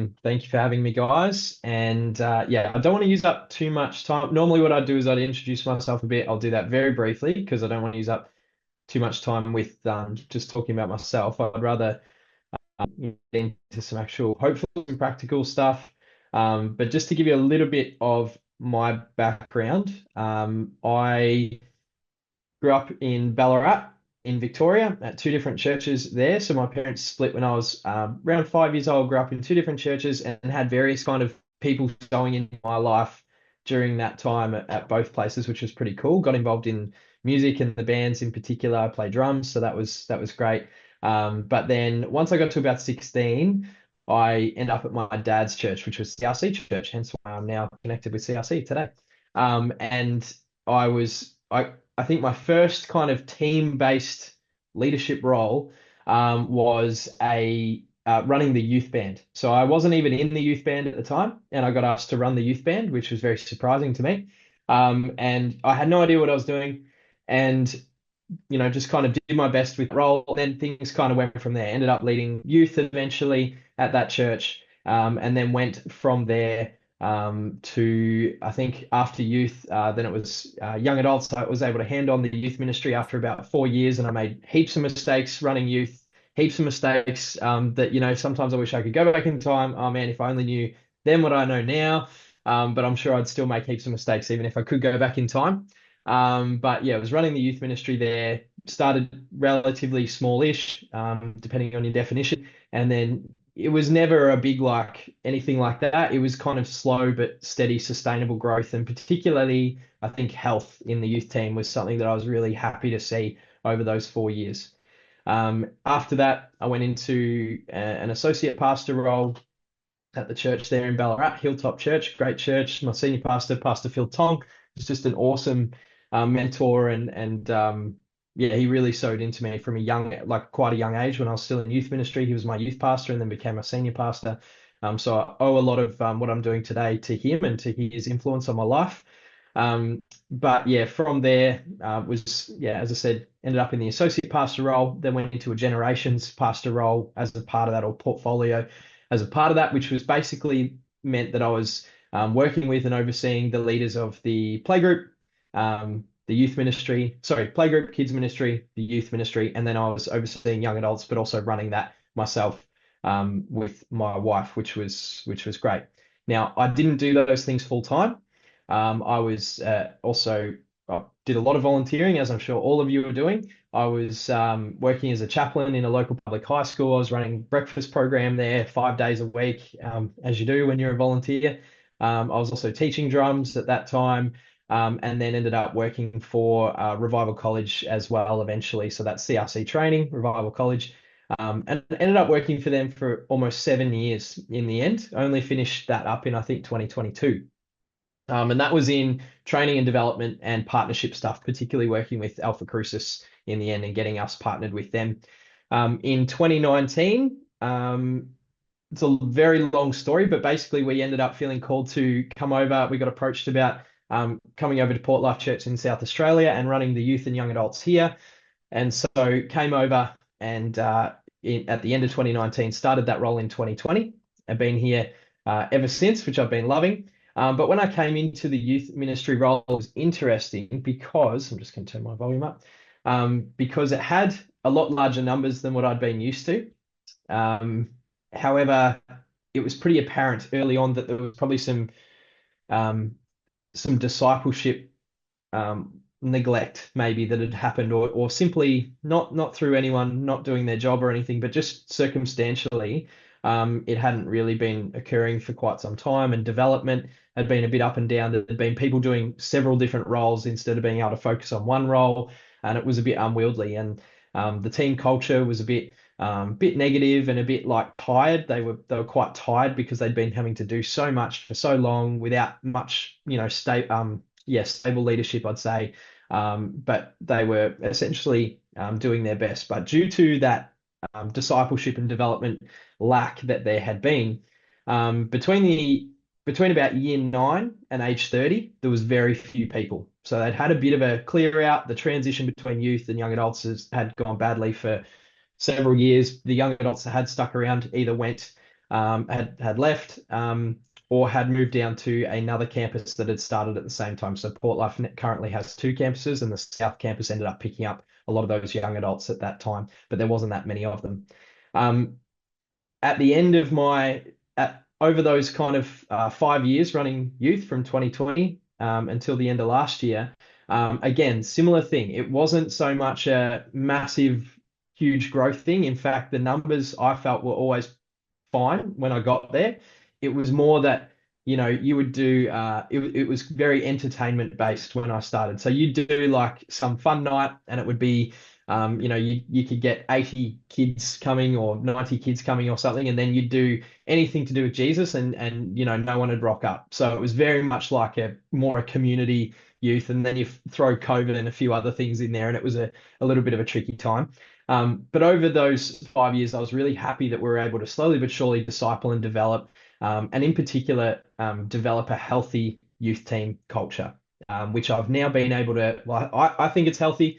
awesome. Thank you for having me, guys. And yeah, I don't want to use up too much time. Normally, what I'd do is I'd introduce myself a bit. I'll do that very briefly because I don't want to use up too much time with just talking about myself. I'd rather get into some actual, hopefully, some practical stuff. But just to give you a little bit of my background, I grew up in Ballarat in Victoria at two different churches there. So my parents split when I was around 5 years old, grew up in two different churches and had various kind of people going in my life during that time at both places, which was pretty cool. Got involved in music and the bands in particular. I play drums, so that was great. But then once I got to about 16, I ended up at my dad's church, which was CRC church, hence why I'm now connected with CRC today. And I think my first kind of team-based leadership role was a running the youth band. So I wasn't even in the youth band at the time, and I got asked to run the youth band, which was very surprising to me. And I had no idea what I was doing, and just kind of did my best with the role. Then things kind of went from there. Ended up leading youth eventually at that church, and then went from there to, I think, after youth, then it was young adults. I was able to hand on the youth ministry after about 4 years, and I made heaps of mistakes running youth, heaps of mistakes that, sometimes I wish I could go back in time. Oh man, if I only knew then what I know now. But I'm sure I'd still make heaps of mistakes even if I could go back in time. But yeah, I was running the youth ministry there, started relatively smallish, depending on your definition. And then it was never a big like anything like that. It was kind of slow but steady, sustainable growth. And particularly, I think health in the youth team was something that I was really happy to see over those 4 years. After that, I went into an associate pastor role at the church there in Ballarat, Hilltop Church, great church. My senior pastor, Pastor Phil Tong, was just an awesome mentor, and yeah, he really sewed into me from a young, like quite a young age when I was still in youth ministry. He was my youth pastor and then became my senior pastor. So I owe a lot of what I'm doing today to him and to his influence on my life. But yeah, from there was, yeah, as I said, ended up in the associate pastor role, then went into a generations pastor role as a part of that, or portfolio as a part of that, which was basically meant that I was working with and overseeing the leaders of the playgroup, the youth ministry, sorry, playgroup, kids ministry, the youth ministry, and then I was overseeing young adults, but also running that myself with my wife, which was great. Now, I didn't do those things full time. I was also I did a lot of volunteering, as I'm sure all of you are doing. I was working as a chaplain in a local public high school. I was running breakfast program there 5 days a week, as you do when you're a volunteer. I was also teaching drums at that time, and then ended up working for Revival College as well eventually. So that's CRC training, Revival College. And ended up working for them for almost 7 years in the end. I only finished that up in, I think, 2022. And that was in training and development and partnership stuff, particularly working with Alpha Crucis in the end and getting us partnered with them. In 2019, it's a very long story, but basically we ended up feeling called to come over. We got approached about coming over to Port Life Church in South Australia and running the youth and young adults here. And so came over and at the end of 2019, started that role in 2020. I've been here ever since, which I've been loving. But when I came into the youth ministry role, it was interesting because I'm just going to turn my volume up, because it had a lot larger numbers than what I'd been used to. However, it was pretty apparent early on that there was probably some discipleship neglect maybe that had happened, or simply not through anyone not doing their job or anything, but just circumstantially, it hadn't really been occurring for quite some time, and development had been a bit up and down. There had been people doing several different roles instead of being able to focus on one role, and it was a bit unwieldy. And the team culture was a bit negative and a bit like tired. They were quite tired because they'd been having to do so much for so long without much, stable leadership, I'd say. But they were essentially doing their best. But due to that discipleship and development lack that there had been, between about year 9 and age 30, there was very few people. So they'd had a bit of a clear out. The transition between youth and young adults had gone badly for several years. The young adults that had stuck around either went had left, or had moved down to another campus that had started at the same time. So Port Life currently has two campuses, and the South Campus ended up picking up a lot of those young adults at that time, but there wasn't that many of them. Um, at the end of over those kind of 5 years running youth from 2020 until the end of last year, again, similar thing. It wasn't so much a massive, huge growth thing. In fact, the numbers I felt were always fine when I got there. It was more that, you would do, it was very entertainment based when I started. So you'd do like some fun night, and it would be, you could get 80 kids coming or 90 kids coming or something, and then you'd do anything to do with Jesus, and no one would rock up. So it was very much like a community youth, and then you throw COVID and a few other things in there, and it was a little bit of a tricky time. But over those 5 years, I was really happy that we were able to slowly but surely disciple and develop, and in particular, develop a healthy youth team culture, which I've now been able to, well, I think it's healthy,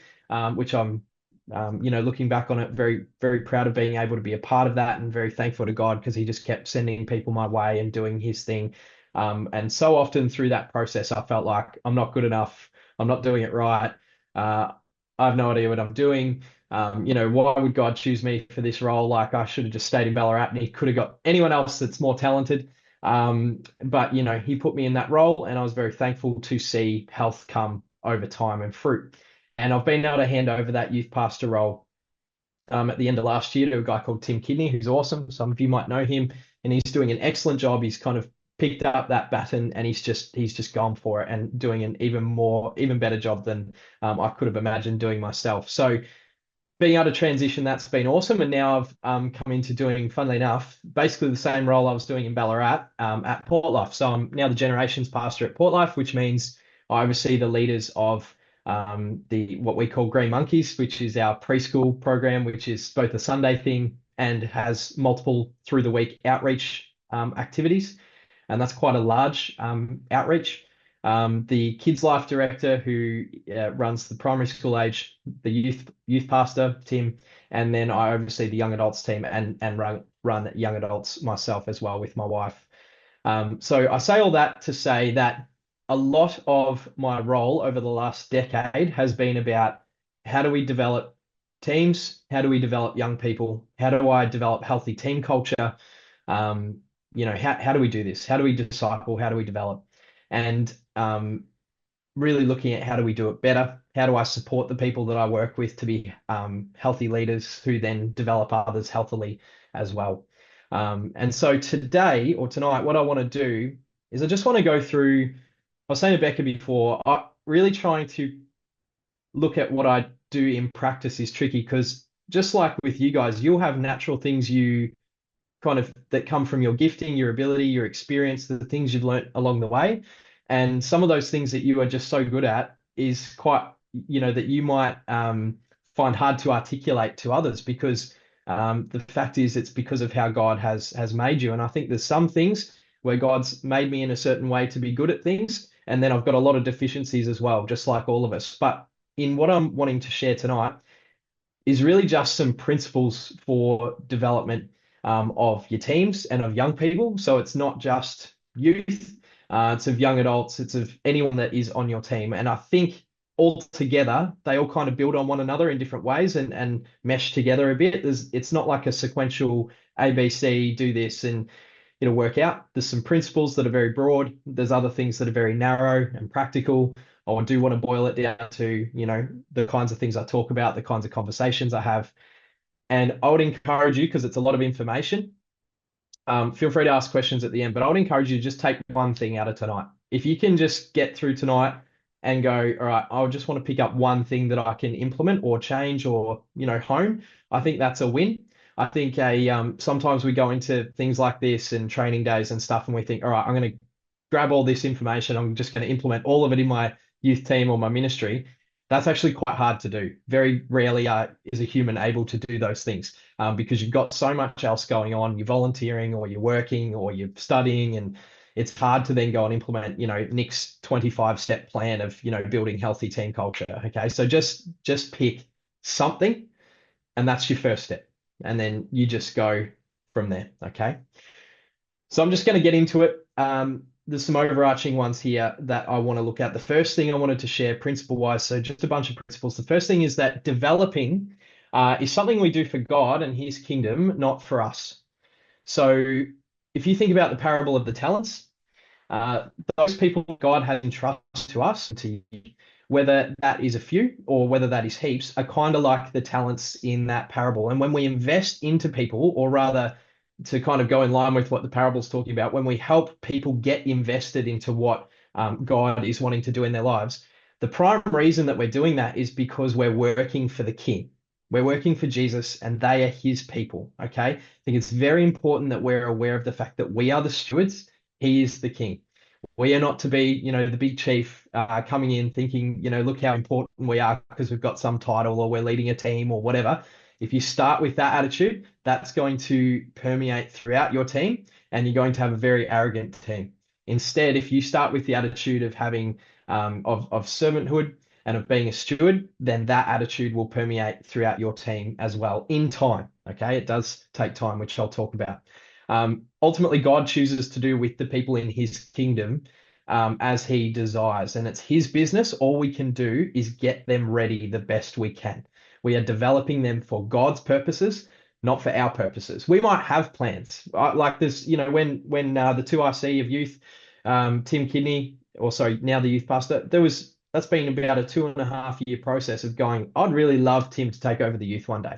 which I'm, looking back on it, very, very proud of being able to be a part of that, and very thankful to God because He just kept sending people my way and doing His thing. And so often through that process, I felt like I'm not good enough. I'm not doing it right. I have no idea what I'm doing. Why would God choose me for this role? Like I should have just stayed in Ballarat, and He could have got anyone else that's more talented. But He put me in that role, and I was very thankful to see health come over time and fruit. And I've been able to hand over that youth pastor role at the end of last year to a guy called Tim Kidney, who's awesome. Some of you might know him, and he's doing an excellent job. He's kind of picked up that baton, and he's just gone for it and doing an even better job than I could have imagined doing myself. So being able to transition, that's been awesome. And now I've come into doing, funnily enough, basically the same role I was doing in Ballarat at Port Life. So I'm now the generations pastor at Port Life, which means I oversee the leaders of the what we call Green Monkeys, which is our preschool program, which is both a Sunday thing and has multiple through the week outreach activities. And that's quite a large outreach. The kids life director who runs the primary school age, the youth pastor, Tim, and then I oversee the young adults team and run young adults myself as well with my wife. So I say all that to say that a lot of my role over the last decade has been about how do we develop teams? How do we develop young people? How do I develop healthy team culture? How do we do this? How do we disciple? How do we develop? And really looking at how do we do it better? How do I support the people that I work with to be healthy leaders who then develop others healthily as well? And so today or tonight, what I want to do is I just want to go through. I was saying to Becca before, really trying to look at what I do in practice is tricky because just like with you guys, you'll have natural things you kind of that come from your gifting, your ability, your experience, the things you've learnt along the way. And some of those things that you are just so good at is quite, that you might find hard to articulate to others because the fact is it's because of how God has made you. And I think there's some things where God's made me in a certain way to be good at things. And then I've got a lot of deficiencies as well, just like all of us. But in what I'm wanting to share tonight is really just some principles for development of your teams and of young people. So it's not just youth, it's of young adults, it's of anyone that is on your team. And I think all together, they all kind of build on one another in different ways and mesh together a bit. It's not like a sequential ABC, do this and it'll work out. There's some principles that are very broad. There's other things that are very narrow and practical. I do want to boil it down to, the kinds of things I talk about, the kinds of conversations I have. And I would encourage you, because it's a lot of information, feel free to ask questions at the end, but I would encourage you to just take one thing out of tonight. If you can just get through tonight and go, all right, I just want to pick up one thing that I can implement or change or, hone, I think that's a win. I think sometimes we go into things like this and training days and stuff, and we think, all right, I'm going to grab all this information. I'm just going to implement all of it in my youth team or my ministry. That's actually quite hard to do. Very rarely is a human able to do those things because you've got so much else going on. You're volunteering or you're working or you're studying, and it's hard to then go and implement, Nic's 25-step plan of, building healthy team culture. Okay, so just pick something, and that's your first step, and then you just go from there. Okay. So I'm just going to get into it. There's some overarching ones here that I want to look at. The first thing I wanted to share principle-wise, so just a bunch of principles. The first thing is that developing is something we do for God and his kingdom, not for us. So if you think about the parable of the talents, uh, those people God has entrusted to us, to you, whether that is a few or whether that is heaps, are kind of like the talents in that parable. And when we invest into people, or rather, to kind of go in line with what the parable's talking about, when we help people get invested into what God is wanting to do in their lives, the prime reason that we're doing that is because we're working for the King. We're working for Jesus and they are his people. Okay. I think it's very important that we're aware of the fact that we are the stewards. He is the king. We are not to be, the big chief coming in thinking, look how important we are because we've got some title or we're leading a team or whatever. If you start with that attitude, that's going to permeate throughout your team and you're going to have a very arrogant team. Instead, if you start with the attitude of having of servanthood and of being a steward, then that attitude will permeate throughout your team as well in time. Okay, it does take time, which I'll talk about. Ultimately, God chooses to do with the people in his kingdom as he desires, and it's his business. All we can do is get them ready the best we can. We are developing them for God's purposes, not for our purposes. We might have plans like this, when the 2RC of youth, Tim Kidney, or sorry, now the youth pastor, that's been about a 2.5 year process of going, I'd really love Tim to take over the youth one day.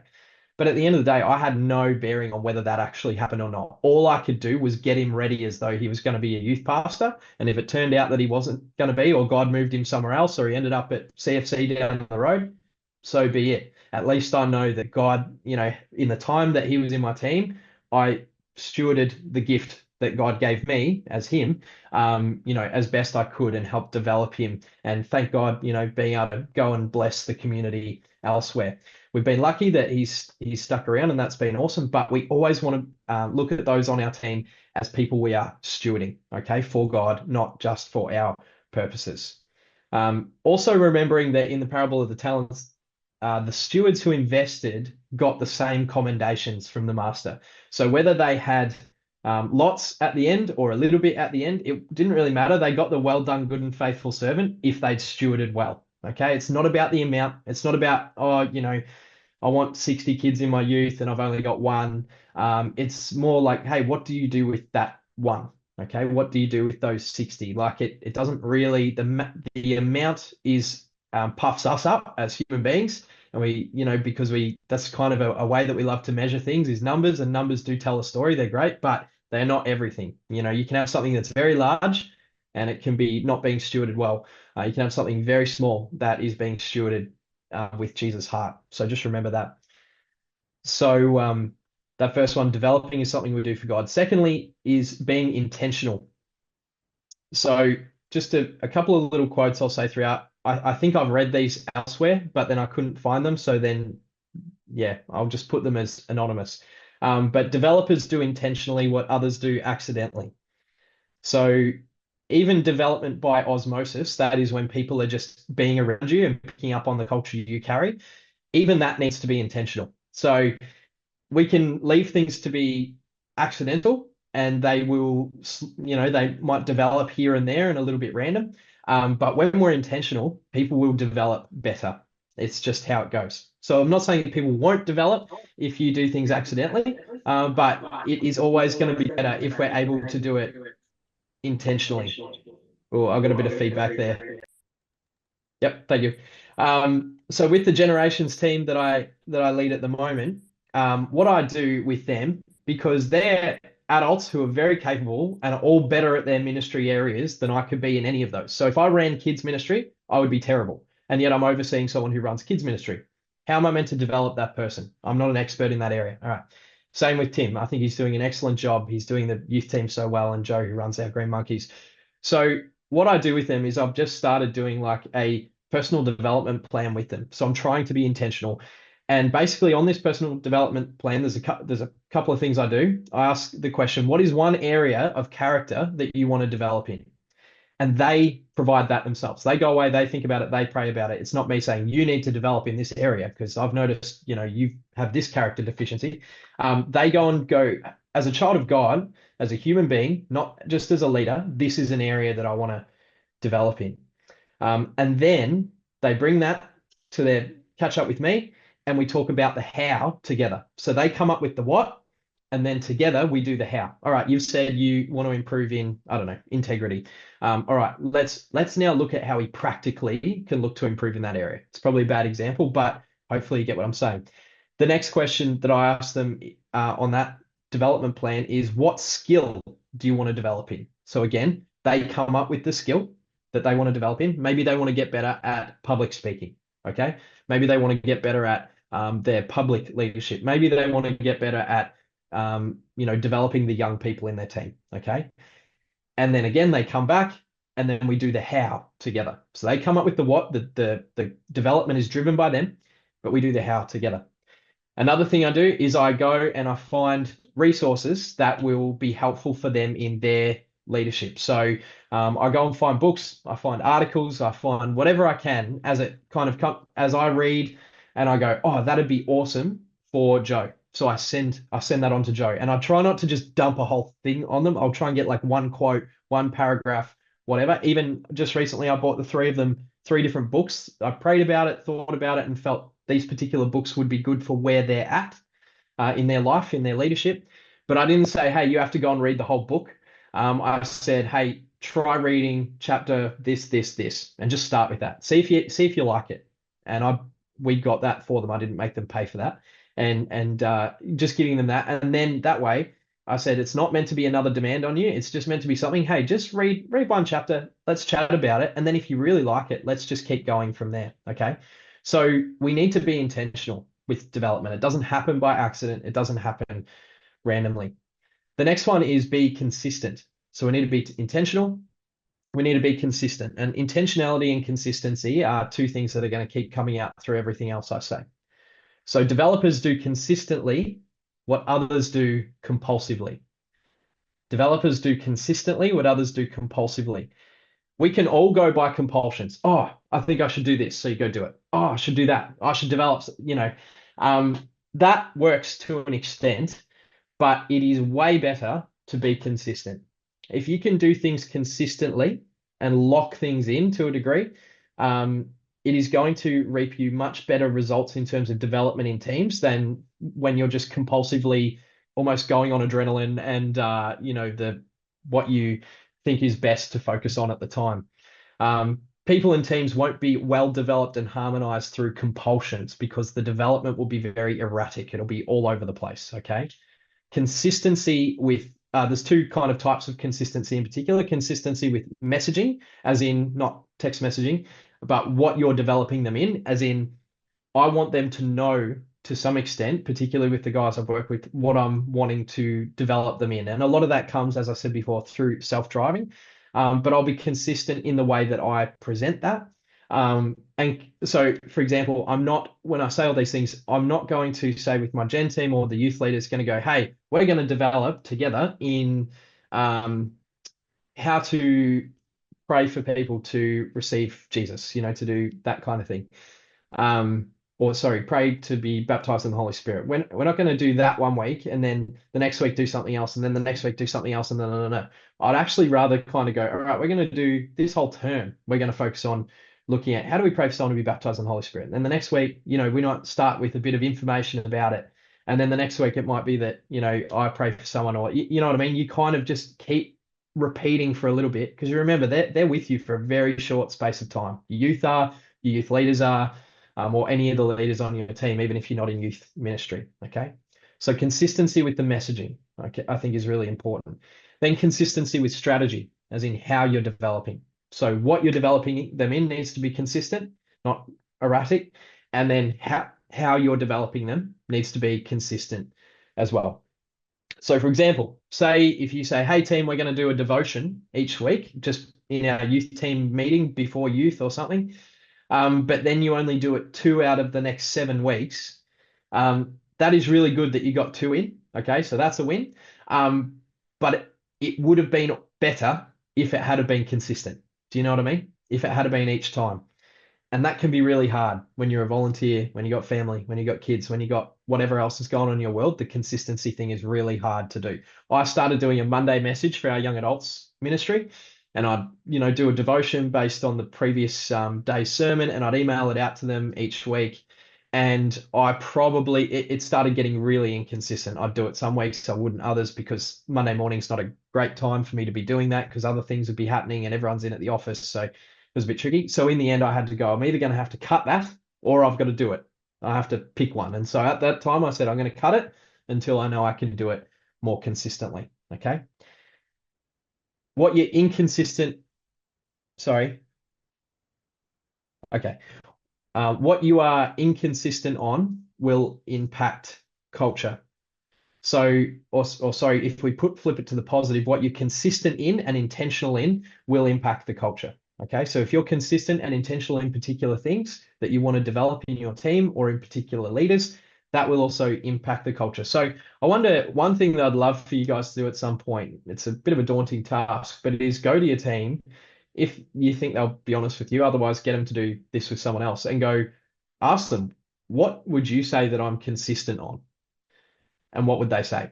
But at the end of the day, I had no bearing on whether that actually happened or not. All I could do was get him ready as though he was going to be a youth pastor. And if it turned out that he wasn't going to be, or God moved him somewhere else, or he ended up at CFC down the road, so be it. At least I know that God, in the time that he was in my team, I stewarded the gift that God gave me as him, as best I could and helped develop him. And thank God, being able to go and bless the community elsewhere. We've been lucky that he's stuck around and that's been awesome, but we always want to look at those on our team as people we are stewarding, okay, for God, not just for our purposes. Also remembering that in the parable of the talents, the stewards who invested got the same commendations from the master. So whether they had lots at the end or a little bit at the end, it didn't really matter. They got the well done, good and faithful servant if they'd stewarded well. Okay, it's not about the amount. It's not about, I want 60 kids in my youth and I've only got one. It's more like, hey, what do you do with that one? Okay, what do you do with those 60? Like it doesn't really, the amount is puffs us up as human beings. And because that's kind of a way that we love to measure things is numbers, and numbers do tell a story. They're great, but they're not everything. You can have something that's very large and it can be not being stewarded well. You can have something very small that is being stewarded with Jesus' heart. So just remember that. So that first one, developing, is something we do for God. Secondly, is being intentional. So just a couple of little quotes I'll say throughout. I think I've read these elsewhere, but then I couldn't find them. So then, yeah, I'll just put them as anonymous. But developers do intentionally what others do accidentally. So even development by osmosis, that is when people are just being around you and picking up on the culture you carry, even that needs to be intentional. So we can leave things to be accidental and they will, they might develop here and there and a little bit random. But when we're intentional, people will develop better. It's just how it goes. So I'm not saying that people won't develop if you do things accidentally, but it is always going to be better if we're able to do it intentionally. Oh, I got a bit of feedback there. Yep, thank you. So with the generations team that I lead at the moment, what I do with them, because they're adults who are very capable and are all better at their ministry areas than I could be in any of those. So if I ran kids ministry, I would be terrible. And yet I'm overseeing someone who runs kids ministry. How am I meant to develop that person? I'm not an expert in that area. All right. Same with Tim. I think he's doing an excellent job. He's doing the youth team so well, and Joe, who runs our Green Monkeys. So what I do with them is I've just started doing like a personal development plan with them. So I'm trying to be intentional. And basically on this personal development plan, there's a couple of things I do. I ask the question, what is one area of character that you want to develop in? And they provide that themselves. They go away, they think about it, they pray about it. It's not me saying you need to develop in this area because I've noticed, you have this character deficiency. They go, as a child of God, as a human being, not just as a leader, this is an area that I want to develop in. And then they bring that to their catch up with me, and we talk about the how together. So they come up with the what, and then together we do the how. All right, you've said you want to improve in, I don't know, integrity. All right, let's now look at how we practically can look to improve in that area. It's probably a bad example, but hopefully you get what I'm saying. The next question that I ask them on that development plan is, what skill do you want to develop in? So again, they come up with the skill that they want to develop in. Maybe they want to get better at public speaking. Okay. Maybe they want to get better at their public leadership. Maybe they want to get better at developing the young people in their team. Okay. And then again, they come back and then we do the how together. So they come up with the what, the development is driven by them, but we do the how together. Another thing I do is I go and I find resources that will be helpful for them in their leadership. So I go and find books, I find articles, I find whatever I can as it kind of as I read, and I go, oh, that'd be awesome for Joe. So I send that on to Joe, and I try not to just dump a whole thing on them. I'll try and get like one quote, one paragraph, whatever. Even just recently, I bought the three of them, three different books. I prayed about it, thought about it, and felt these particular books would be good for where they're at in their life, in their leadership. But I didn't say, hey, you have to go and read the whole book. I said, hey, try reading chapter this, and just start with that. See if you like it. And we got that for them. I didn't make them pay for that, and just giving them that, and then that way. I said it's not meant to be another demand on you. It's just meant to be something. Hey, just read one chapter. Let's chat about it, and then if you really like it, let's just keep going from there. Okay. So we need to be intentional with development. It doesn't happen by accident. It doesn't happen randomly. The next one is be consistent. So we need to be intentional. We need to be consistent. And intentionality and consistency are two things that are going to keep coming out through everything else I say. So developers do consistently what others do compulsively. Developers do consistently what others do compulsively. We can all go by compulsions. Oh, I think I should do this. So you go do it. Oh, I should do that. I should develop. That works to an extent, but it is way better to be consistent. If you can do things consistently and lock things in to a degree, it is going to reap you much better results in terms of development in teams than when you're just compulsively almost going on adrenaline and what you think is best to focus on at the time. People and teams won't be well developed and harmonized through compulsions because the development will be very erratic. It'll be all over the place. Okay. Consistency with there's two kind of types of consistency in particular. Consistency with messaging, as in not text messaging, but what you're developing them in, as in I want them to know to some extent, particularly with the guys I've worked with, what I'm wanting to develop them in. And a lot of that comes, as I said before, through self-driving. But I'll be consistent in the way that I present that. And so, for example, when I say all these things, I'm not going to say with my Gen team or the youth leaders going to go, hey, we're going to develop together in how to pray for people to receive Jesus, to do that kind of thing. Pray to be baptized in the Holy Spirit. We're not going to do that one week and then the next week do something else and then the next week do something else and then no. I'd actually rather kind of go, all right, we're going to do this whole term. We're going to focus on looking at how do we pray for someone to be baptized in the Holy Spirit. And then the next week, we might start with a bit of information about it. And then the next week it might be that, I pray for someone or, you know what I mean? You kind of just keep repeating for a little bit because you remember they're with you for a very short space of time. Your youth leaders are, or any of the leaders on your team, even if you're not in youth ministry. Okay. So consistency with the messaging, okay, I think is really important. Then consistency with strategy, as in how you're developing. So what you're developing them in needs to be consistent, not erratic. And then how you're developing them needs to be consistent as well. So for example, say if you say, hey team, we're going to do a devotion each week, just in our youth team meeting before youth or something. But then you only do it 2 out of the next 7 weeks. That is really good that you got 2 in. Okay, so that's a win. But it would have been better if it had been consistent. Do you know what I mean? If it had been each time. And that can be really hard when you're a volunteer, when you got family, when you got kids, when you got whatever else is going on in your world. The consistency thing is really hard to do. I started doing a Monday message for our young adults ministry, and I'd, do a devotion based on the previous day's sermon, and I'd email it out to them each week. And it started getting really inconsistent. I'd do it some weeks, I wouldn't others, because Monday morning's not a great time for me to be doing that because other things would be happening and everyone's in at the office. So it was a bit tricky. So in the end, I had to go, I'm either going to have to cut that or I've got to do it. I have to pick one. And so at that time, I said, I'm going to cut it until I know I can do it more consistently. Okay. What you're inconsistent, sorry. Okay. What you are inconsistent on will impact culture. So, or sorry, if we flip it to the positive, what you're consistent in and intentional in will impact the culture. Okay, so if you're consistent and intentional in particular things that you want to develop in your team or in particular leaders, that will also impact the culture. So I wonder, one thing that I'd love for you guys to do at some point, it's a bit of a daunting task, but it is go to your team if you think they'll be honest with you. Otherwise, get them to do this with someone else and go ask them, what would you say that I'm consistent on? And what would they say?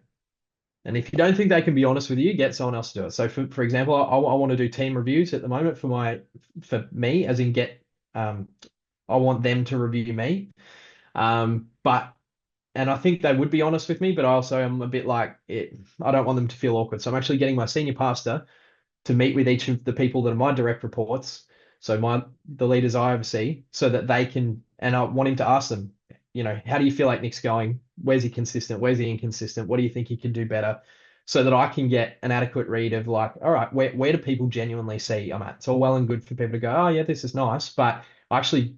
And if you don't think they can be honest with you, get someone else to do it. So for example, I want to do team reviews at the moment for me, as in I want them to review me. But and I think they would be honest with me, but I also am a bit like I don't want them to feel awkward. So I'm actually getting my senior pastor to meet with each of the people that are my direct reports, so the leaders I oversee, so that they can, and I want him to ask them, how do you feel like Nic's going? Where's he consistent? Where's he inconsistent? What do you think he can do better? So that I can get an adequate read of like, all right, where do people genuinely see I'm at? It's all well and good for people to go, oh yeah, this is nice, but actually,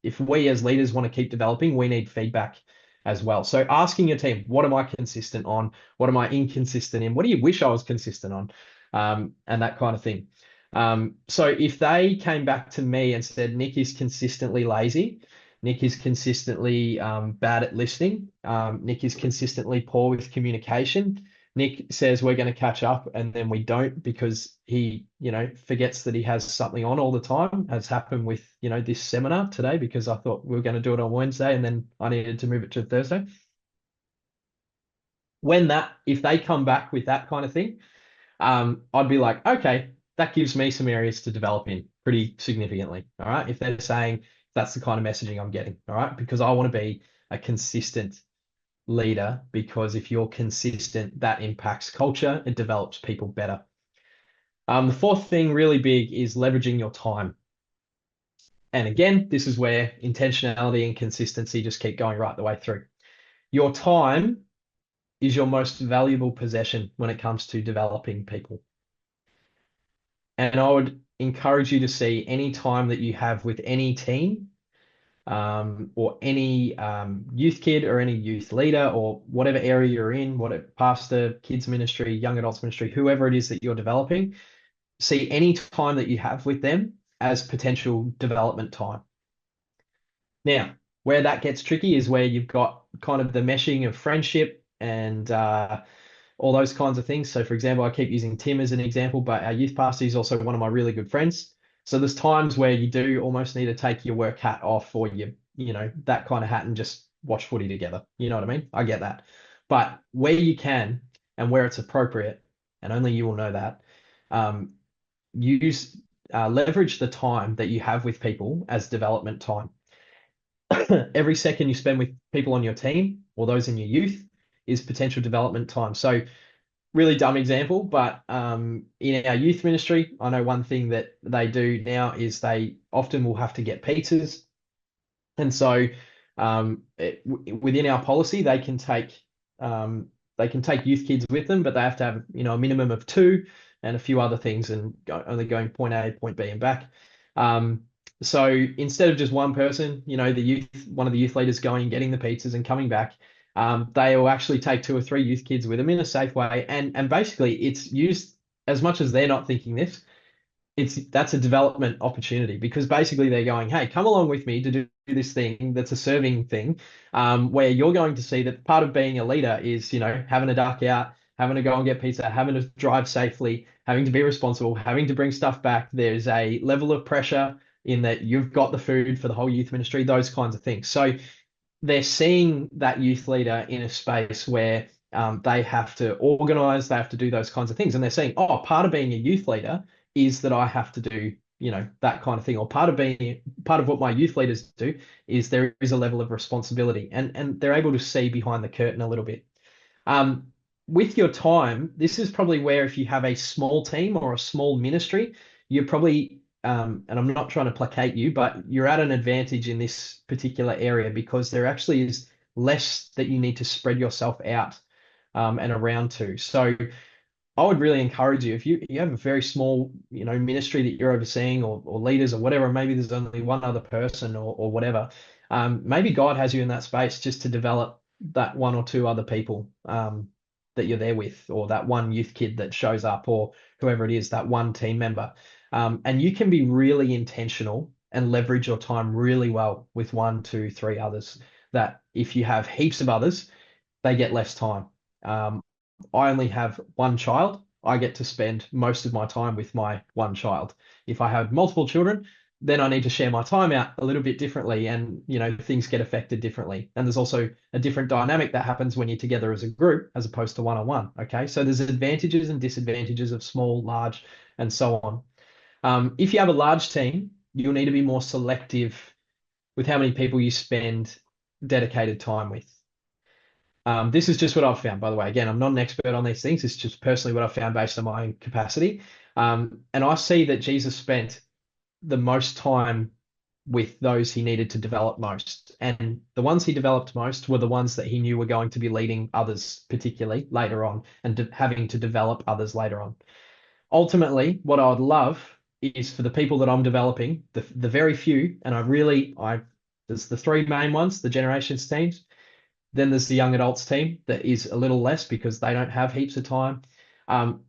if we as leaders want to keep developing, we need feedback as well. So asking your team, what am I consistent on? What am I inconsistent in? What do you wish I was consistent on? And that kind of thing. So if they came back to me and said, Nic is consistently lazy, Nic is consistently bad at listening, Nic is consistently poor with communication, Nic says we're going to catch up and then we don't because he, forgets that he has something on all the time, as happened with, this seminar today, because I thought we were going to do it on Wednesday and then I needed to move it to Thursday. If they come back with that kind of thing, I'd be like, okay, that gives me some areas to develop in pretty significantly. All right. If they're saying that's the kind of messaging I'm getting, all right, because I want to be a consistent leader, because if you're consistent, that impacts culture, it develops people better. The fourth thing, really big, is leveraging your time. And again, this is where intentionality and consistency just keep going right the way through. Your time is your most valuable possession when it comes to developing people. And I would encourage you to see any time that you have with any team, or any youth kid or any youth leader or whatever area you're in, pastor, kids ministry, young adults ministry, whoever it is that you're developing, see any time that you have with them as potential development time. Now, where that gets tricky is where you've got kind of the meshing of friendship and all those kinds of things. So, for example, I keep using Tim as an example, but our youth pastor is also one of my really good friends. So there's times where you do almost need to take your work hat off, or that kind of hat, and just watch footy together. You know what I mean? I get that. But where you can and where it's appropriate, and only you will know that, leverage the time that you have with people as development time. Every second you spend with people on your team or those in your youth is potential development time. So really dumb example, but in our youth ministry, I know one thing that they do now is they often will have to get pizzas. And so within our policy, they can take youth kids with them, but they have to have, a minimum of two and a few other things, and only going point A, point B and back. So instead of just one person, one of the youth leaders going and getting the pizzas and coming back, they will actually take two or three youth kids with them in a safe way. And basically it's used, as much as they're not thinking this, that's a development opportunity, because basically they're going, hey, come along with me to do this thing that's a serving thing, where you're going to see that part of being a leader is, having to duck out, having to go and get pizza, having to drive safely, having to be responsible, having to bring stuff back. There's a level of pressure in that you've got the food for the whole youth ministry, those kinds of things. So they're seeing that youth leader in a space where they have to organize, they have to do those kinds of things. And they're saying, oh, part of being a youth leader is that I have to do, that kind of thing. Or part of what my youth leaders do is there is a level of responsibility. And they're able to see behind the curtain a little bit. Um, with your time, this is probably where if you have a small team or a small ministry, you're probably, and I'm not trying to placate you, but you're at an advantage in this particular area because there actually is less that you need to spread yourself out and around to. So I would really encourage you if you have a very small, ministry that you're overseeing or leaders or whatever, maybe there's only one other person or whatever. Maybe God has you in that space just to develop that one or two other people that you're there with, or that one youth kid that shows up, or whoever it is, that one team member. And you can be really intentional and leverage your time really well with one, two, three others. That if you have heaps of others, they get less time. I only have one child. I get to spend most of my time with my one child. If I have multiple children, then I need to share my time out a little bit differently, and things get affected differently. And there's also a different dynamic that happens when you're together as a group as opposed to one-on-one. Okay, so there's advantages and disadvantages of small, large, and so on. If you have a large team, you'll need to be more selective with how many people you spend dedicated time with. This is just what I've found, by the way. Again, I'm not an expert on these things. It's just personally what I've found based on my own capacity. And I see that Jesus spent the most time with those he needed to develop most. And the ones he developed most were the ones that he knew were going to be leading others, particularly later on, and having to develop others later on. Ultimately, what I would love is for the people that I'm developing, the very few, and there's the three main ones, the generations teams. Then there's the young adults team that is a little less because they don't have heaps of time.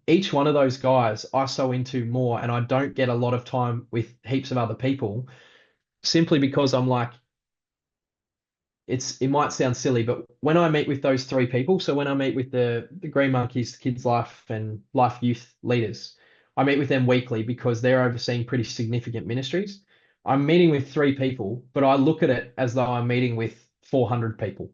Each one of those guys I sow into more, and I don't get a lot of time with heaps of other people simply because I'm like, it might sound silly, but when I meet with those three people, so when I meet with the Green Monkeys, Kids Life, and Life Youth leaders, I meet with them weekly because they're overseeing pretty significant ministries. I'm meeting with three people, but I look at it as though I'm meeting with 400 people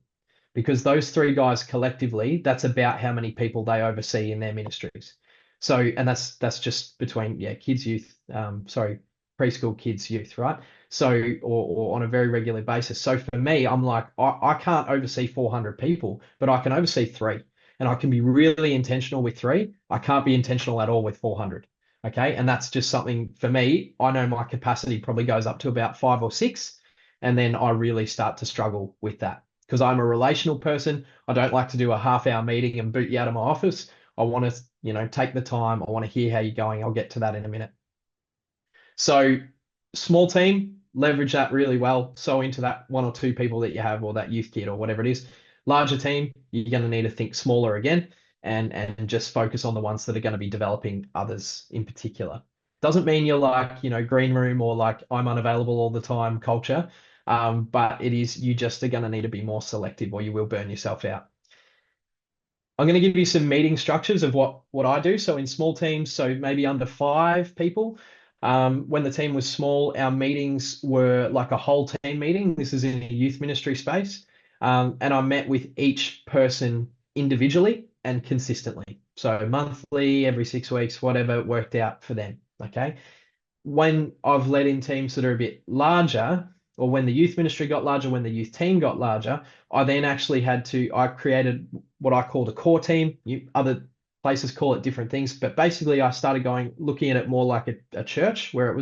because those three guys collectively, that's about how many people they oversee in their ministries. So, and that's just between, kids, youth, preschool, kids, youth, right? So, or on a very regular basis. So for me, I'm like, I can't oversee 400 people, but I can oversee three, and I can be really intentional with three. I can't be intentional at all with 400. Okay. And that's just something for me. I know my capacity probably goes up to about 5 or 6, and then I really start to struggle with that because I'm a relational person. I don't like to do a half-hour meeting and boot you out of my office. I want to, take the time. I want to hear how you're going. I'll get to that in a minute. So small team, leverage that really well. So into that one or two people that you have, or that youth kid or whatever it is. Larger team, you're going to need to think smaller again and just focus on the ones that are going to be developing others in particular. Doesn't mean you're like, green room or like I'm unavailable all the time culture. But it is, you just are going to need to be more selective or you will burn yourself out. I'm going to give you some meeting structures of what I do. So in small teams, so maybe under 5 people, when the team was small, our meetings were like a whole team meeting. This is in a youth ministry space. And I met with each person individually and consistently. So monthly, every 6 weeks, whatever worked out for them. Okay. When I've led in teams that are a bit larger, or when the youth ministry got larger, when the youth team got larger, I then actually I created what I called a core team. Other places call it different things, but basically I started looking at it more like a church where it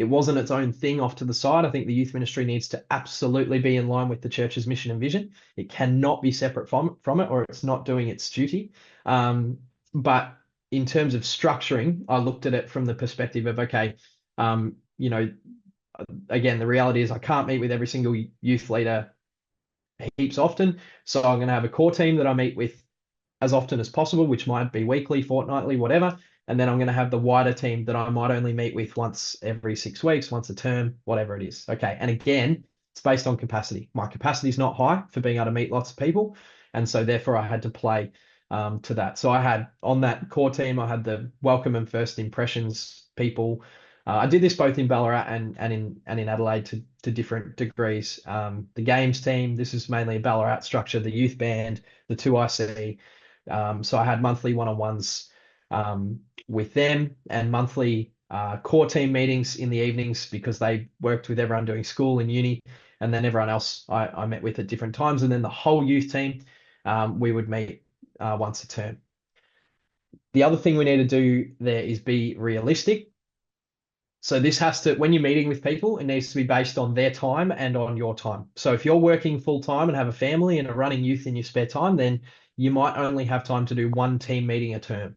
wasn't its own thing off to the side. I think the youth ministry needs to absolutely be in line with the church's mission and vision. It cannot be separate from it, or it's not doing its duty. But in terms of structuring, I looked at it from the perspective of, okay, again, the reality is I can't meet with every single youth leader heaps often. So I'm going to have a core team that I meet with as often as possible, which might be weekly, fortnightly, whatever. And then I'm going to have the wider team that I might only meet with once every 6 weeks, once a term, whatever it is. Okay. And again, it's based on capacity. My capacity is not high for being able to meet lots of people. And so therefore I had to play to that. So I had on that core team, I had the welcome and first impressions people. I did this both in Ballarat and in Adelaide to different degrees. The games team, this is mainly a Ballarat structure, the youth band, the 2IC. So I had monthly one-on-ones with them and monthly core team meetings in the evenings because they worked with everyone doing school and uni, and then everyone else I met with at different times. And then the whole youth team, we would meet once a term. The other thing we need to do there is be realistic. So this has to, when you're meeting with people, it needs to be based on their time and on your time. So if you're working full time and have a family and are running youth in your spare time, then you might only have time to do one team meeting a term,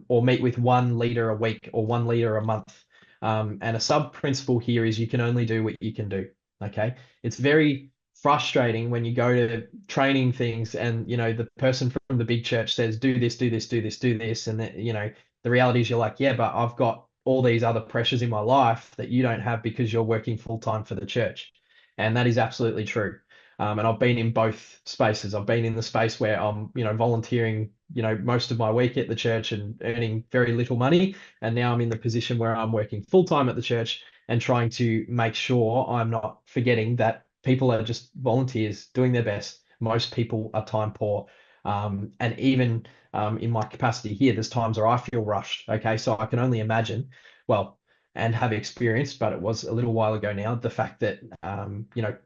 or meet with one leader a week or one leader a month. And a sub principle here is you can only do what you can do. Okay. It's very frustrating when you go to training things and, the person from the big church says, do this, do this, do this, do this. And that, the reality is you're like, yeah, but I've got all these other pressures in my life that you don't have because you're working full time for the church. And that is absolutely true. And I've been in both spaces. I've been in the space where I'm, volunteering, most of my week at the church and earning very little money. And now I'm in the position where I'm working full time at the church and trying to make sure I'm not forgetting that people are just volunteers doing their best. Most people are time poor. And even in my capacity here, there's times where I feel rushed. Okay. So I can only imagine, well, and have experienced, but it was a little while ago now, the fact that,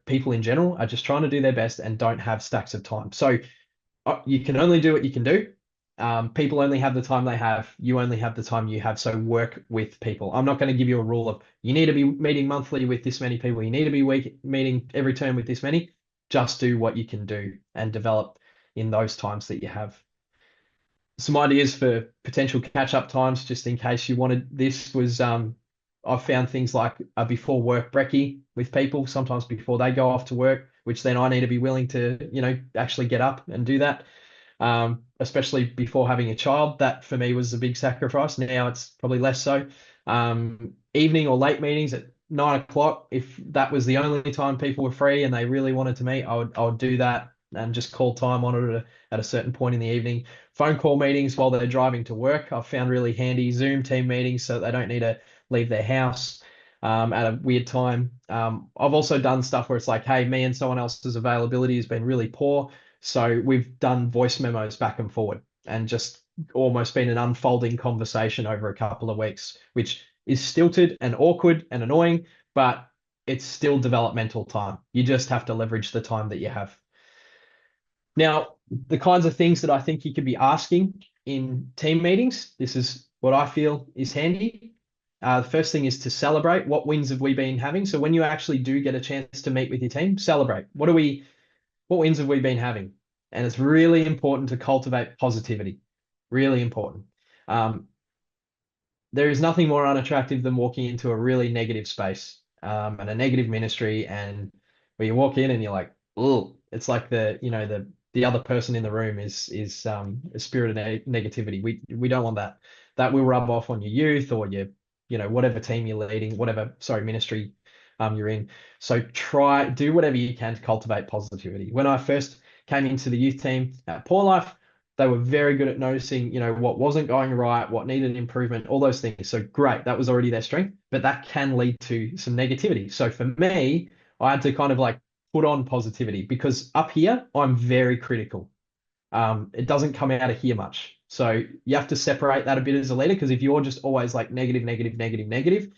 people in general are just trying to do their best and don't have stacks of time. So you can only do what you can do. People only have the time they have. You only have the time you have. So work with people. I'm not going to give you a rule of you need to be meeting monthly with this many people. You need to be meeting every term with this many. Just do what you can do and develop in those times that you have. Some ideas for potential catch-up times, just in case you wanted this, was I've found things like a before work brekkie with people, sometimes before they go off to work, which then I need to be willing to, actually get up and do that. Especially before having a child, that for me was a big sacrifice. Now it's probably less so. Evening or late meetings at 9 o'clock, if that was the only time people were free and they really wanted to meet, I would do that and just call time on it at a certain point in the evening. Phone call meetings while they're driving to work, I've found really handy. Zoom team meetings so they don't need to leave their house at a weird time. I've also done stuff where it's like, hey, me and someone else's availability has been really poor. So we've done voice memos back and forward and just almost been an unfolding conversation over a couple of weeks, which is stilted and awkward and annoying, but it's still developmental time. You just have to leverage the time that you have. Now, the kinds of things that I think you could be asking in team meetings, this is what I feel is handy. The first thing is to celebrate. What wins have we been having? So when you actually do get a chance to meet with your team, celebrate. What wins have we been having? And it's really important to cultivate positivity. Really important. There is nothing more unattractive than walking into a really negative space, and a negative ministry, and where you walk in and you're like, oh, it's like the other person in the room is a spirit of negativity. We don't want that. That will rub off on your youth or your, whatever team you're leading, ministry you're in. So do whatever you can to cultivate positivity. When I first came into the youth team at Poor Life, they were very good at noticing, what wasn't going right, what needed improvement, all those things. So great, that was already their strength, but that can lead to some negativity. So for me, I had to kind of like put on positivity because up here, I'm very critical. It doesn't come out of here much. So you have to separate that a bit as a leader, because if you're just always like negative, negative, negative, negative,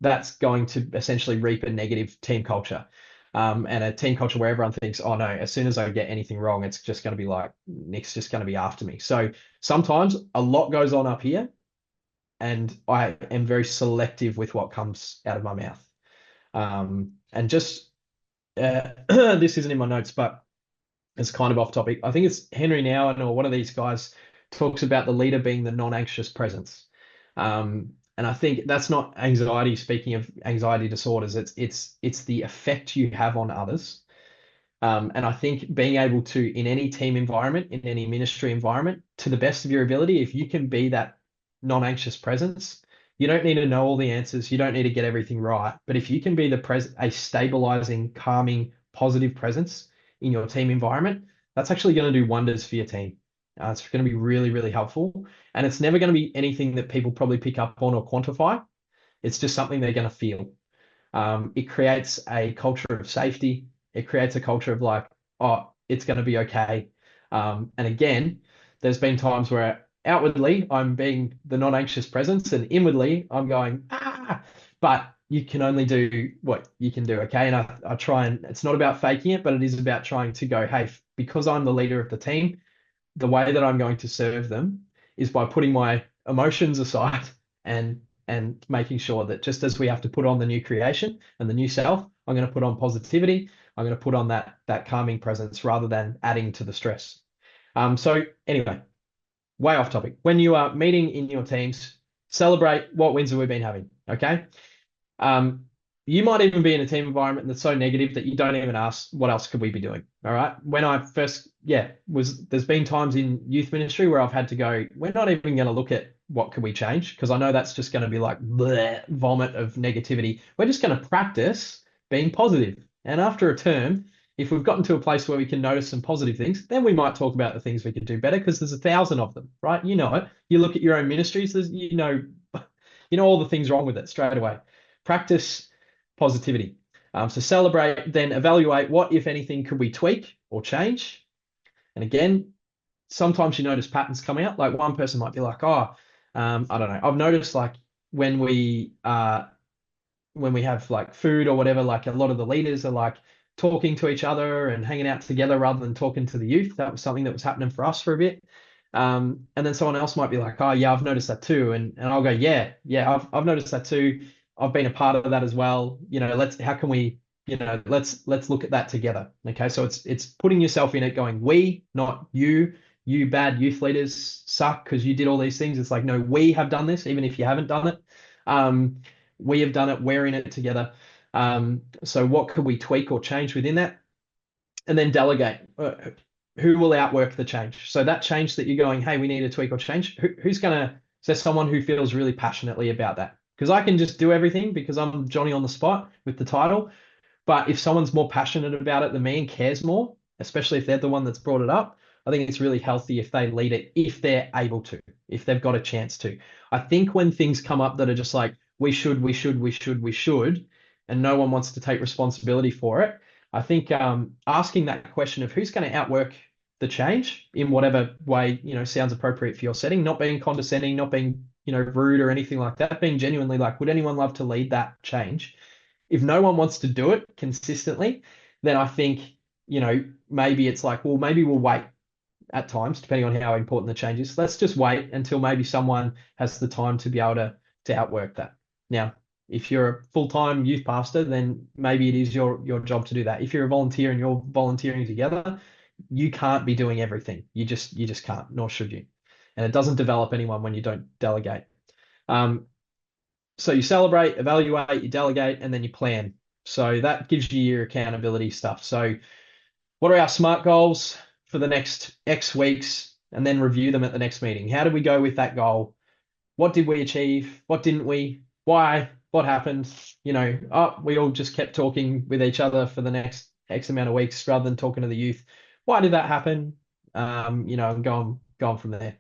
that's going to essentially reap a negative team culture. And a team culture where everyone thinks, oh no, as soon as I get anything wrong, it's just going to be like, Nick's just going to be after me. So sometimes a lot goes on up here, and I am very selective with what comes out of my mouth. And just this isn't in my notes, but it's kind of off topic. I think it's Henry Nouwen or one of these guys talks about the leader being the non-anxious presence. And I think that's not anxiety. Speaking of anxiety disorders, it's the effect you have on others. And I think being able to, in any team environment, in any ministry environment, to the best of your ability, if you can be that non-anxious presence, you don't need to know all the answers. You don't need to get everything right. But if you can be a stabilizing, calming, positive presence in your team environment, that's actually going to do wonders for your team. It's going to be really, really helpful. And it's never going to be anything that people probably pick up on or quantify. It's just something they're going to feel. It creates a culture of safety. It creates a culture of like, oh, it's going to be okay. And again, there's been times where outwardly I'm being the non-anxious presence, and inwardly I'm going, ah, but you can only do what you can do, okay? And I try, and it's not about faking it, but it is about trying to go, hey, because I'm the leader of the team, the way that I'm going to serve them is by putting my emotions aside and making sure that just as we have to put on the new creation and the new self, I'm going to put on positivity. I'm going to put on that calming presence rather than adding to the stress. So anyway, way off topic. When you are meeting in your teams, celebrate what wins have we been having. Okay. Um, you might even be in a team environment that's so negative that you don't even ask, what else could we be doing? All right. When I first, there's been times in youth ministry where I've had to go, we're not even going to look at what can we change, because I know that's just going to be like bleh, vomit of negativity. We're just going to practice being positive. And after a term, if we've gotten to a place where we can notice some positive things, then we might talk about the things we could do better, because there's 1,000 of them, right? You know it. You look at your own ministries, you know all the things wrong with it straight away. Practice positivity. So celebrate, then evaluate what, if anything, could we tweak or change. And again, sometimes you notice patterns coming out. Like one person might be like, oh, I don't know. I've noticed like when we have like food or whatever, like a lot of the leaders are like talking to each other and hanging out together rather than talking to the youth. That was something that was happening for us for a bit. And then someone else might be like, oh yeah, I've noticed that too. And I'll go, yeah, I've noticed that too. I've been a part of that as well. How can we, let's look at that together. Okay. So it's putting yourself in it, going, we, not you bad youth leaders suck because you did all these things. It's like, no, we have done this, even if you haven't done it. We have done it, we're in it together. So what could we tweak or change within that? And then delegate. Who will outwork the change? So that change that you're going, hey, we need to tweak or change. Who's gonna? Is there someone who feels really passionately about that? Because I can just do everything because I'm Johnny on the spot with the title. But if someone's more passionate about it than me and cares more, especially if they're the one that's brought it up, I think it's really healthy if they lead it, if they're able to, if they've got a chance to. I think when things come up that are just like, we should, and no one wants to take responsibility for it, I think asking that question of who's going to outwork the change in whatever way, sounds appropriate for your setting, not being condescending, not being, rude or anything like that, being genuinely like, would anyone love to lead that change? If no one wants to do it consistently, then I think, maybe it's like, well, maybe we'll wait at times, depending on how important the change is. Let's just wait until maybe someone has the time to be able to outwork that. Now, if you're a full-time youth pastor, then maybe it is your job to do that. If you're a volunteer and you're volunteering together, you can't be doing everything. You just can't, nor should you. And it doesn't develop anyone when you don't delegate. So you celebrate, evaluate, you delegate, and then you plan. So that gives you your accountability stuff. So what are our SMART goals for the next X weeks? And then review them at the next meeting. How did we go with that goal? What did we achieve? What didn't we? Why? What happened? We all just kept talking with each other for the next X amount of weeks rather than talking to the youth. Why did that happen? And going from there.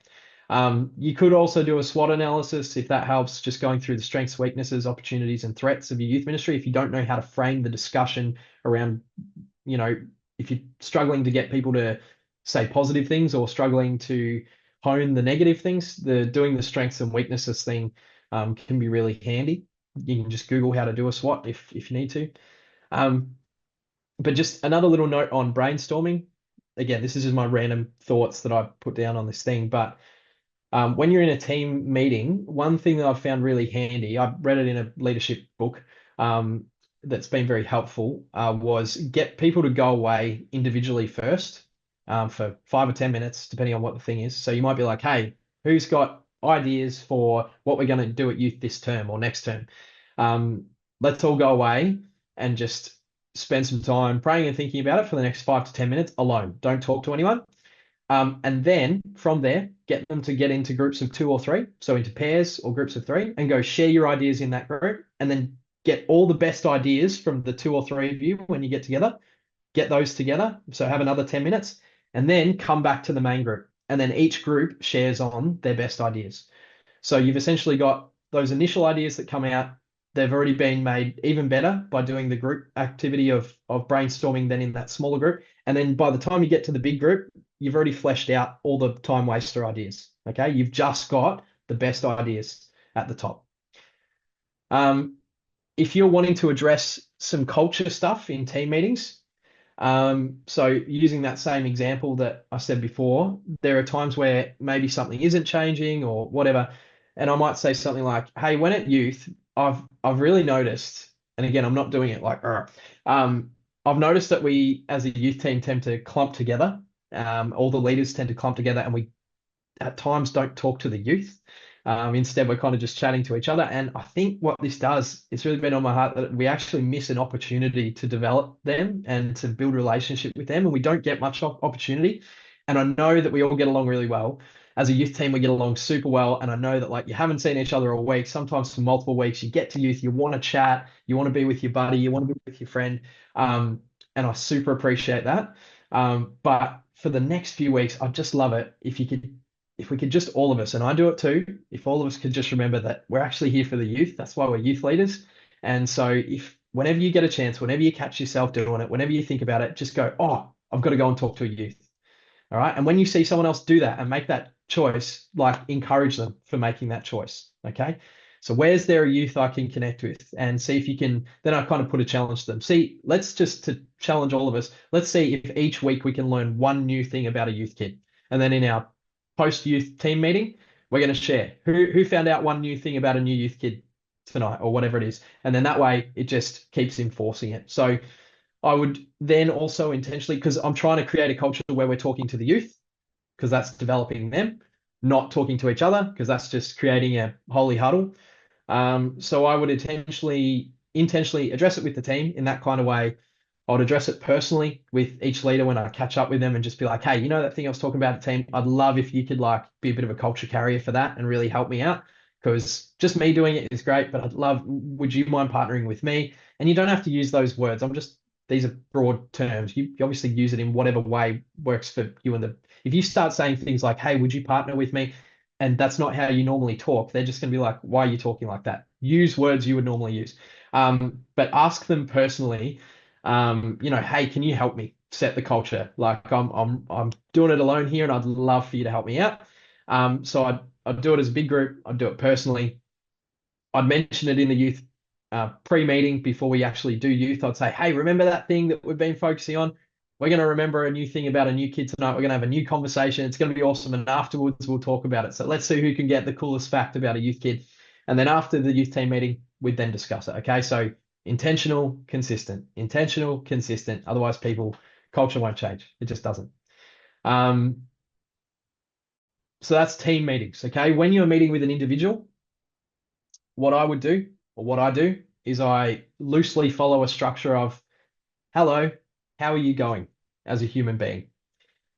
You could also do a SWOT analysis if that helps, just going through the strengths, weaknesses, opportunities, and threats of your youth ministry. If you don't know how to frame the discussion around, if you're struggling to get people to say positive things or struggling to hone the negative things, doing the strengths and weaknesses thing can be really handy. You can just Google how to do a SWOT if you need to. But just another little note on brainstorming. Again, this is just my random thoughts that I put down on this thing, but when you're in a team meeting, one thing that I've found really handy, I read it in a leadership book that's been very helpful, was get people to go away individually first for 5 or 10 minutes, depending on what the thing is. So you might be like, hey, who's got ideas for what we're going to do at youth this term or next term? Let's all go away and just spend some time praying and thinking about it for the next 5 to 10 minutes alone. Don't talk to anyone. And then from there, get them to get into groups of 2 or 3, so into pairs or groups of 3, and go share your ideas in that group, and then get all the best ideas from the 2 or 3 of you when you get together, get those together. So have another 10 minutes, and then come back to the main group. And then each group shares on their best ideas. So you've essentially got those initial ideas that come out, they've already been made even better by doing the group activity of brainstorming then in that smaller group. And then by the time you get to the big group, you've already fleshed out all the time waster ideas. Okay. You've just got the best ideas at the top. Um, if you're wanting to address some culture stuff in team meetings, so using that same example that I said before, there are times where maybe something isn't changing or whatever, and I might say something like, "Hey, when at youth, I've really noticed, and again, I'm not doing it like, I've noticed that we as a youth team tend to clump together. All the leaders tend to clump together, and we at times don't talk to the youth. Instead, we're kind of just chatting to each other. And I think what this does, it's really been on my heart that we actually miss an opportunity to develop them and to build a relationship with them. And we don't get much opportunity. And I know that we all get along really well. As a youth team, we get along super well. And I know that like you haven't seen each other all week, sometimes for multiple weeks, you get to youth, you want to chat, you want to be with your buddy, you want to be with your friend. And I super appreciate that. But for the next few weeks, I'd just love it if we could just all of us, and I do it too, if all of us could just remember that we're actually here for the youth. That's why we're youth leaders. And so if whenever you get a chance, whenever you catch yourself doing it, whenever you think about it, just go, oh, I've got to go and talk to a youth. All right. And when you see someone else do that and make that choice, like encourage them for making that choice. Okay. So where's there a youth I can connect with and see if you can, then I kind of put a challenge to them. See, let's just to challenge all of us. Let's see if each week we can learn one new thing about a youth kid. And then in our post-youth team meeting, we're going to share who found out one new thing about a new youth kid tonight or whatever it is. And then that way it just keeps enforcing it. So I would then also intentionally, because I'm trying to create a culture where we're talking to the youth, because that's developing them, not talking to each other, because that's just creating a holy huddle. So I would intentionally address it with the team in that kind of way. I would address it personally with each leader when I catch up with them and just be like, hey, you know that thing I was talking about the team? I'd love if you could like be a bit of a culture carrier for that and really help me out. Because just me doing it is great, but would you mind partnering with me? And you don't have to use those words. These are broad terms. You obviously use it in whatever way works for you and if you start saying things like, hey, would you partner with me? And that's not how you normally talk. They're just going to be like, why are you talking like that? Use words you would normally use. But ask them personally, hey, can you help me set the culture? Like I'm doing it alone here and I'd love for you to help me out. So I'd do it as a big group. I'd do it personally. I'd mention it in the youth pre-meeting before we actually do youth. I'd say, hey, remember that thing that we've been focusing on? We're going to remember a new thing about a new kid tonight. We're going to have a new conversation. It's going to be awesome. And afterwards, we'll talk about it. So let's see who can get the coolest fact about a youth kid. And then after the youth team meeting, we'd then discuss it. Okay. So intentional, consistent, intentional, consistent. Otherwise, culture won't change. It just doesn't. Um, so that's team meetings. Okay. When you're meeting with an individual, what I would do, or what I do, is I loosely follow a structure of, hello, how are you going as a human being?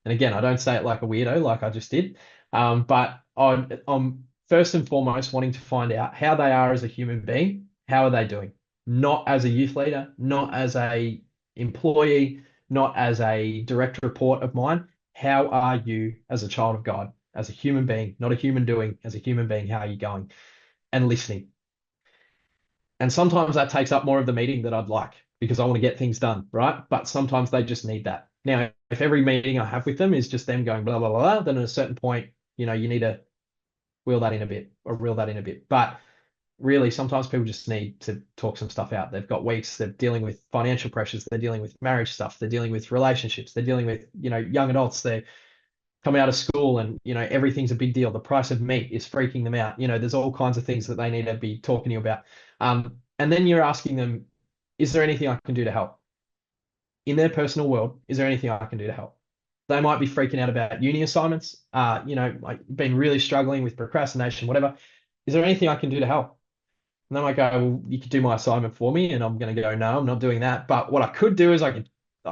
And again, I don't say it like a weirdo, like I just did, but I'm first and foremost wanting to find out how they are as a human being. How are they doing? Not as a youth leader, not as a employee, not as a direct report of mine. How are you as a child of God, as a human being, not a human doing, as a human being? How are you going? And listening. And sometimes that takes up more of the meeting that I'd like because I want to get things done, right? But sometimes they just need that. Now, if every meeting I have with them is just them going blah, blah, blah, blah, then at a certain point, you need to wheel that in a bit or reel that in a bit. But really, sometimes people just need to talk some stuff out. They've got weeks, they're dealing with financial pressures, they're dealing with marriage stuff, they're dealing with relationships, they're dealing with, young adults, they're coming out of school and, everything's a big deal. The price of meat is freaking them out. There's all kinds of things that they need to be talking to you about. And then you're asking them, is there anything I can do to help? In their personal world, is there anything I can do to help? They might be freaking out about uni assignments, like been really struggling with procrastination, whatever. Is there anything I can do to help? And then I go, well, you could do my assignment for me. And I'm going to go, no, I'm not doing that. But what I could do is I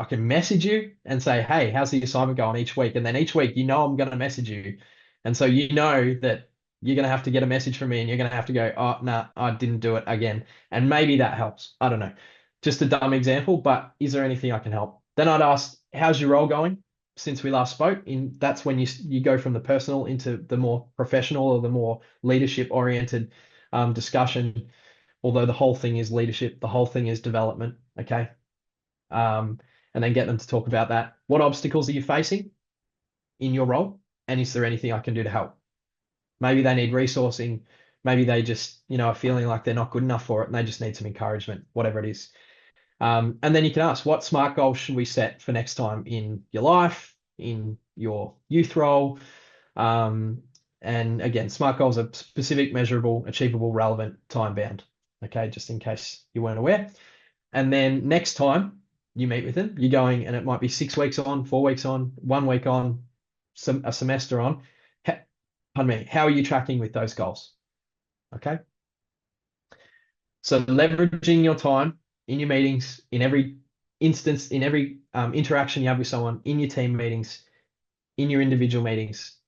can message you and say, hey, how's the assignment going each week? And then each week, I'm going to message you. And so you know that you're going to have to get a message from me and you're going to have to go, oh, no, I didn't do it again. And maybe that helps. I don't know. Just a dumb example, but is there anything I can help? Then I'd ask, how's your role going since we last spoke? That's when you go from the personal into the more professional or the more leadership oriented discussion. although the whole thing is leadership, the whole thing is development. Okay. Um, and then get them to talk about that. What obstacles are you facing in your role? And is there anything I can do to help? Maybe they need resourcing. Maybe they just, are feeling like they're not good enough for it and they just need some encouragement, whatever it is. And then you can ask, what smart goals should we set for next time in your life, in your youth role? And again, smart goals are specific, measurable, achievable, relevant, time bound. Okay, just in case you weren't aware. And then next time you meet with them, you're going, and it might be 6 weeks on, 4 weeks on, 1 week on, a semester on. Pardon me, how are you tracking with those goals? Okay. So leveraging your time in your meetings, in every instance, in every interaction you have with someone, in your team meetings, in your individual meetings,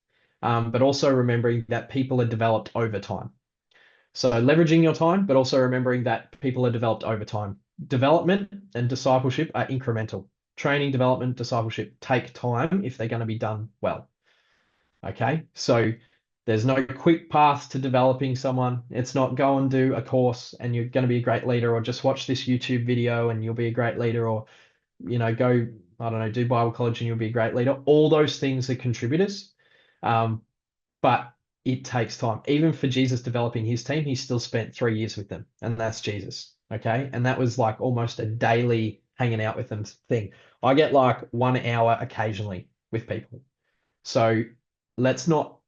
but also remembering that people are developed over time. So leveraging your time, but also remembering that people are developed over time. Development and discipleship are incremental. Training, development, discipleship take time if they're going to be done well. Okay, so there's no quick path to developing someone. It's not go and do a course and you're going to be a great leader, or just watch this YouTube video and you'll be a great leader, or go, I don't know, do Bible college and you'll be a great leader. All those things are contributors, but it takes time. Even for Jesus developing his team, he still spent 3 years with them, and that's Jesus. Okay, and that was like almost a daily hanging out with them thing. I get like 1 hour occasionally with people, so let's not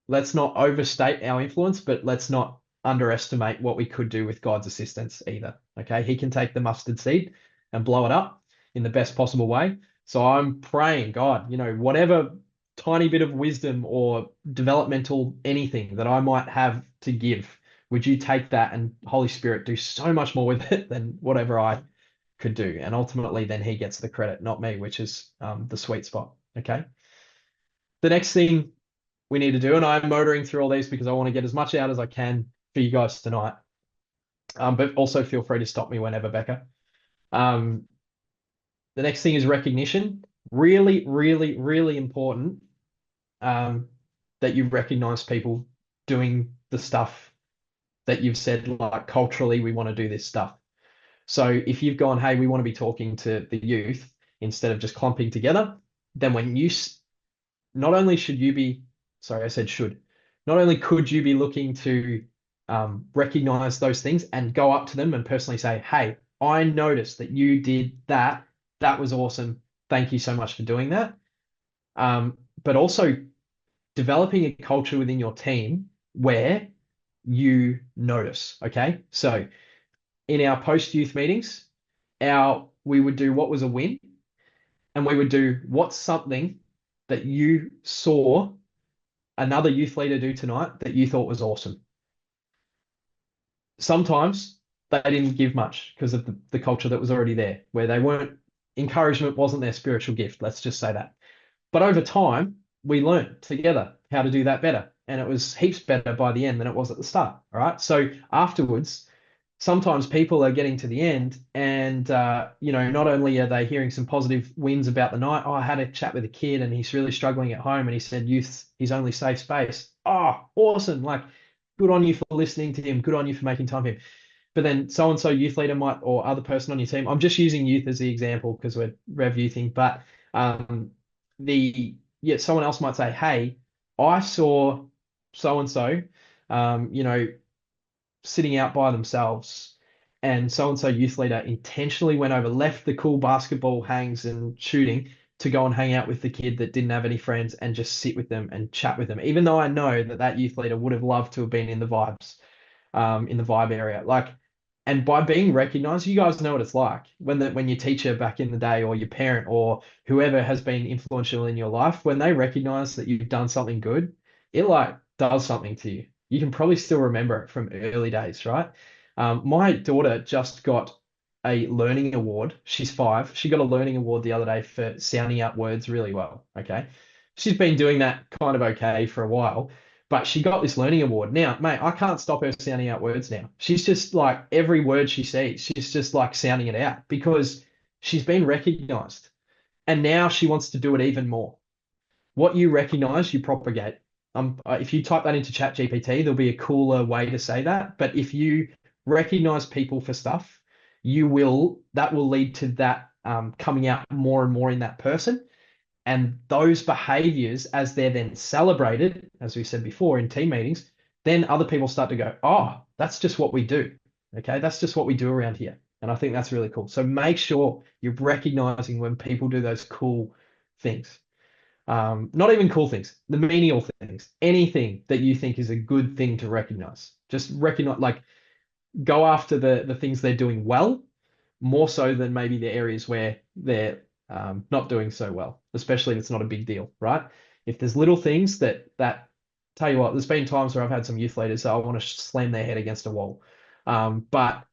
overstate our influence, but let's not underestimate what we could do with God's assistance either. Okay. He can take the mustard seed and blow it up in the best possible way. So I'm praying, God, whatever tiny bit of wisdom or developmental anything that I might have to give, would you take that and Holy Spirit do so much more with it than whatever I could do? And ultimately, then he gets the credit, not me, which is the sweet spot. Okay. The next thing we need to do, and I'm motoring through all these because I want to get as much out as I can for you guys tonight. But also feel free to stop me whenever, Becca. Um, the next thing is recognition. Really, really, really important that you recognize people doing the stuff that you've said, like culturally, we want to do this stuff. So if you've gone, hey, we want to be talking to the youth instead of just clumping together, then when you not only should you be, sorry, I said should, not only could you be looking to recognize those things and go up to them and personally say, hey, I noticed that you did that. That was awesome. Thank you so much for doing that. But also developing a culture within your team where you notice. Okay. So in our post-youth meetings, we would do what was a win, and we would do what's something that you saw another youth leader do tonight that you thought was awesome. Sometimes they didn't give much because of the culture that was already there, where encouragement wasn't their spiritual gift. Let's just say that. But over time, we learned together how to do that better. And it was heaps better by the end than it was at the start. All right. So afterwards, sometimes people are getting to the end and, not only are they hearing some positive wins about the night. Oh, I had a chat with a kid and he's really struggling at home and he said youth, his only safe space. Oh, awesome. Like, good on you for listening to him. Good on you for making time for him. But then so-and-so youth leader might, or other person on your team, I'm just using youth as the example because we're rev youthing, but someone else might say, hey, I saw so-and-so, sitting out by themselves, and so youth leader intentionally went over, left the cool basketball hangs and shooting to go and hang out with the kid that didn't have any friends and just sit with them and chat with them, even though I know that youth leader would have loved to have been in the vibe area. Like, and by being recognized, you guys know what it's like when your teacher back in the day, or your parent, or whoever has been influential in your life, when they recognize that you've done something good, it like does something to you. You can probably still remember it from early days, right? My daughter just got a learning award. She's 5. She got a learning award the other day for sounding out words really well. Okay. She's been doing that kind of okay for a while, but she got this learning award. Now, mate, I can't stop her sounding out words now. She's just like every word she sees, she's just like sounding it out because she's been recognized. And now she wants to do it even more. What you recognize, you propagate. If you type that into Chat GPT, there'll be a cooler way to say that. But if you recognize people for stuff, that will lead to that coming out more and more in that person. And those behaviors, as they're then celebrated, as we said before in team meetings, then other people start to go, oh, that's just what we do. Okay, that's just what we do around here. And I think that's really cool. So make sure you're recognizing when people do those cool things. Not even cool things, the menial things, anything that you think is a good thing to recognize. Just recognize, like, go after the things they're doing well, more so than maybe the areas where they're not doing so well, especially if it's not a big deal, right? If there's little things tell you what, there's been times where I've had some youth leaders so I want to slam their head against a wall, but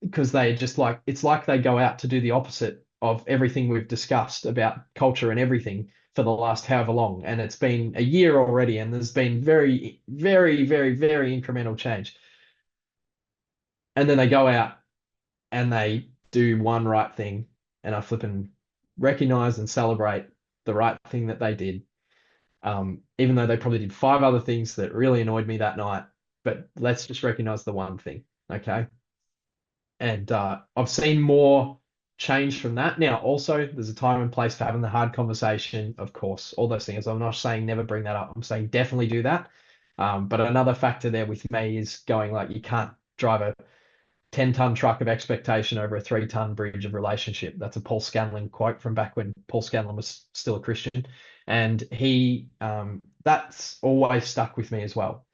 because they just like it's like they go out to do the opposite of everything we've discussed about culture and everything for the last however long, and it's been a year already, and there's been very, very, very, very incremental change, and then they go out and they do one right thing, and I flip and recognize and celebrate the right thing that they did. Even though they probably did five other things that really annoyed me that night, but let's just recognize the one thing, okay? And I've seen more change from that. Now, also, there's a time and place for having the hard conversation, of course, all those things. I'm not saying never bring that up. I'm saying definitely do that. But another factor there with me is going like you can't drive a 10-ton truck of expectation over a 3-ton bridge of relationship. That's a Paul Scanlon quote from back when Paul Scanlon was still a Christian. And that's always stuck with me as well.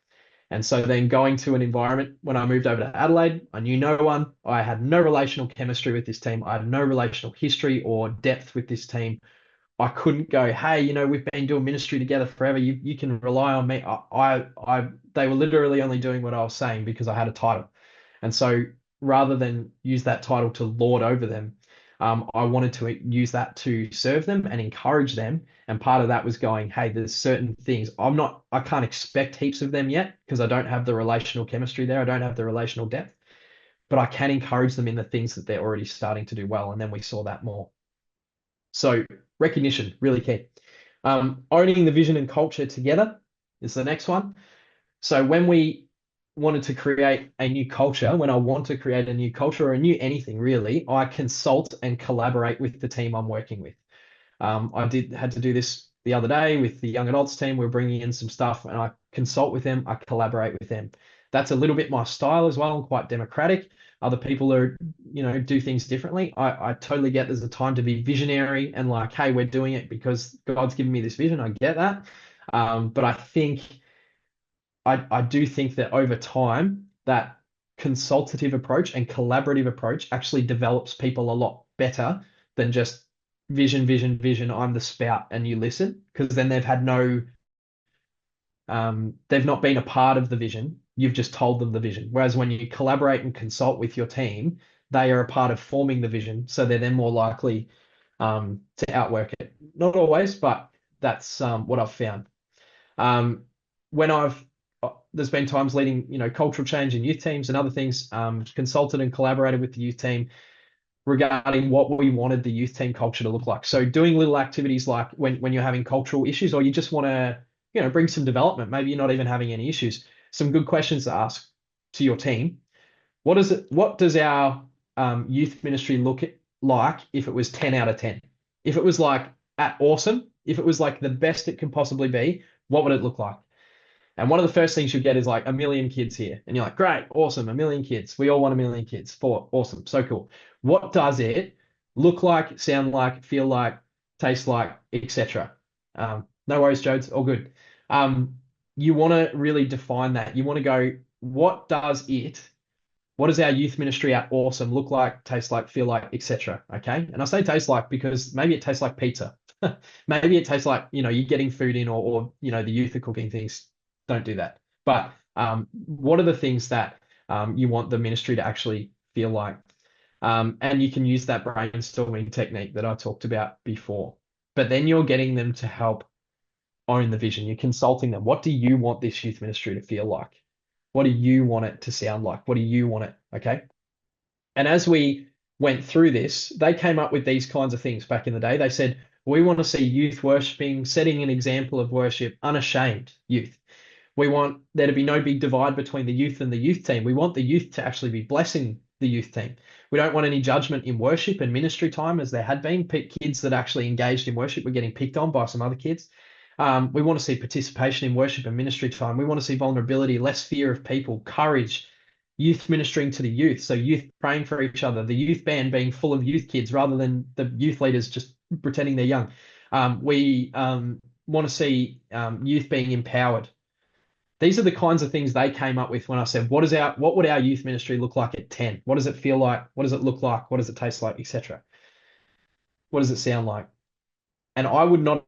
And so then going to an environment, when I moved over to Adelaide, I knew no one. I had no relational chemistry with this team. I had no relational history or depth with this team. I couldn't go, hey, we've been doing ministry together forever. You can rely on me. They were literally only doing what I was saying because I had a title. And so rather than use that title to lord over them, I wanted to use that to serve them and encourage them. And part of that was going, hey, there's certain things I can't expect heaps of them yet because I don't have the relational chemistry there. I don't have the relational depth, but I can encourage them in the things that they're already starting to do well. And then we saw that more. So recognition, really key. Owning the vision and culture together is the next one. So when we wanted to create a new culture, when I want to create a new culture or a new anything really, I consult and collaborate with the team I'm working with. Had to do this the other day with the young adults team. We're bringing in some stuff and I consult with them. I collaborate with them. That's a little bit my style as well. I'm quite democratic. Other people do things differently. I totally get there's a time to be visionary and like, hey, we're doing it because God's given me this vision. I get that. But I do think that over time, that consultative approach and collaborative approach actually develops people a lot better than just vision, vision, vision. I'm the spout and you listen, because then they've not been a part of the vision. You've just told them the vision. Whereas when you collaborate and consult with your team, they are a part of forming the vision. So they're then more likely to outwork it. Not always, but that's what I've found. When there's been times leading, cultural change in youth teams and other things, consulted and collaborated with the youth team regarding what we wanted the youth team culture to look like. So doing little activities like when you're having cultural issues or you just want to, bring some development, maybe you're not even having any issues, some good questions to ask to your team. What does our youth ministry look like if it was 10 out of 10? If it was like at awesome, if it was like the best it can possibly be, what would it look like? And one of the first things you get is like 1 million kids here. And you're like, great, awesome, 1 million kids. We all want 1 million kids. Awesome, so cool. What does it look like, sound like, feel like, taste like, etc.? No worries, Jodes, all good. You want to really define that. You want to go, what does our youth ministry at awesome look like, taste like, feel like, etc.? Okay. And I say taste like because maybe it tastes like pizza. Maybe it tastes like, you're getting food in or the youth are cooking things. Don't do that. But what are the things that you want the ministry to actually feel like? And you can use that brainstorming technique that I talked about before. But then you're getting them to help own the vision. You're consulting them. What do you want this youth ministry to feel like? What do you want it to sound like? What do you want it? Okay. And as we went through this, they came up with these kinds of things back in the day. They said, we want to see youth worshiping, setting an example of worship, unashamed youth. We want there to be no big divide between the youth and the youth team. We want the youth to actually be blessing the youth team. We don't want any judgment in worship and ministry time, as there had been. Kids that actually engaged in worship were getting picked on by some other kids. We want to see participation in worship and ministry time. We want to see vulnerability, less fear of people, courage, youth ministering to the youth. So youth praying for each other, the youth band being full of youth kids rather than the youth leaders just pretending they're young. We want to see youth being empowered. These are the kinds of things they came up with when I said, what would our youth ministry look like at 10? What does it feel like? What does it look like? What does it taste like, etc.? What does it sound like? And I would not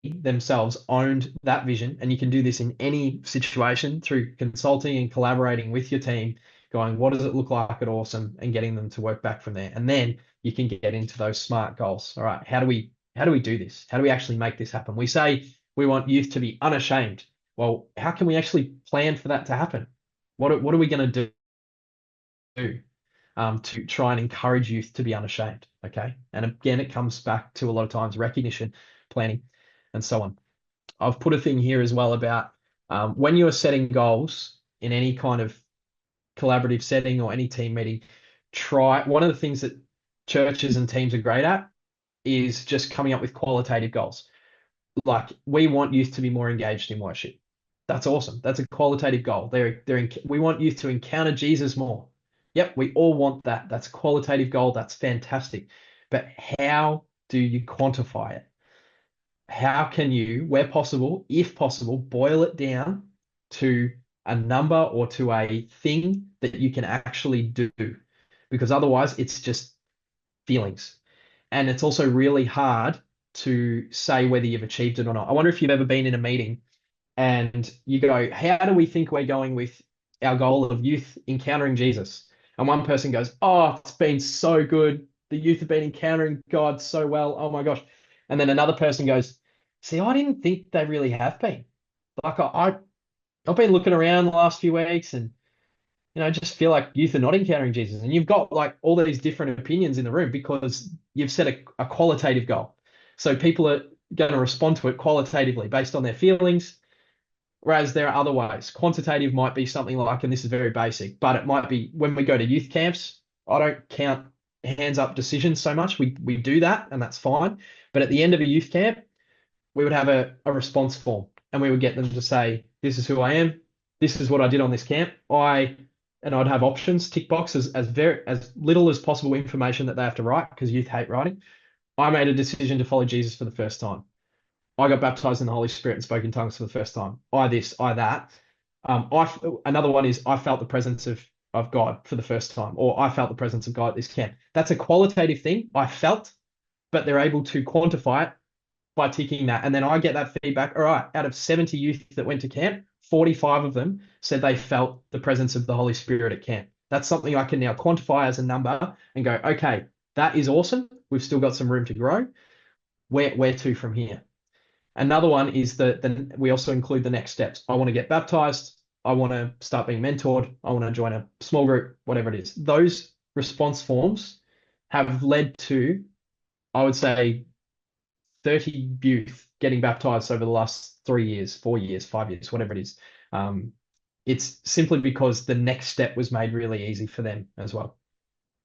themselves owned that vision. And you can do this in any situation through consulting and collaborating with your team, going, what does it look like at Awesome, and getting them to work back from there. And then you can get into those SMART goals. All right, how do we do this? How do we actually make this happen? We say we want youth to be unashamed. Well, how can we actually plan for that to happen? What are we going to do to try and encourage youth to be unashamed? Okay. And again, it comes back to a lot of times recognition, planning, and so on. I've put a thing here as well about when you are setting goals in any kind of collaborative setting or any team meeting, try one of the things that churches and teams are great at is just coming up with qualitative goals. Like, we want youth to be more engaged in worship. That's awesome. That's a qualitative goal. We want youth to encounter Jesus more. Yep, we all want that. That's a qualitative goal. That's fantastic. But how do you quantify it? How can you, where possible, if possible, boil it down to a number or to a thing that you can actually do? Because otherwise, it's just feelings. And it's also really hard to say whether you've achieved it or not. I wonder if you've ever been in a meeting and you go, how do we think we're going with our goal of youth encountering Jesus? And one person goes, oh, it's been so good. The youth have been encountering God so well. Oh my gosh. And then another person goes, see, I didn't think they really have been. Like I've been looking around the last few weeks and I just feel like youth are not encountering Jesus. And you've got like all these different opinions in the room because you've set a qualitative goal. So people are going to respond to it qualitatively based on their feelings. Whereas there are other ways. Quantitative might be something like, and this is very basic, but it might be when we go to youth camps, I don't count hands up decisions so much. We do that and that's fine. But at the end of a youth camp, we would have a response form and we would get them to say, this is who I am. This is what I did on this camp. And I'd have options, tick boxes, as little as possible information that they have to write because youth hate writing. I made a decision to follow Jesus for the first time. I got baptized in the Holy Spirit and spoke in tongues for the first time. I this, I that. Another one is I felt the presence of God for the first time, or I felt the presence of God at this camp. That's a qualitative thing. I felt, but they're able to quantify it by ticking that. And then I get that feedback. All right, out of 70 youth that went to camp, 45 of them said they felt the presence of the Holy Spirit at camp. That's something I can now quantify as a number and go, okay, that is awesome. We've still got some room to grow. Where to from here? Another one is that we also include the next steps. I want to get baptized. I want to start being mentored. I want to join a small group, whatever it is. Those response have led to, I would say, 30 youth getting baptized over the last 3 years, 4 years, 5 years, whatever it is. It's simply because the next step was made really easy for them as well.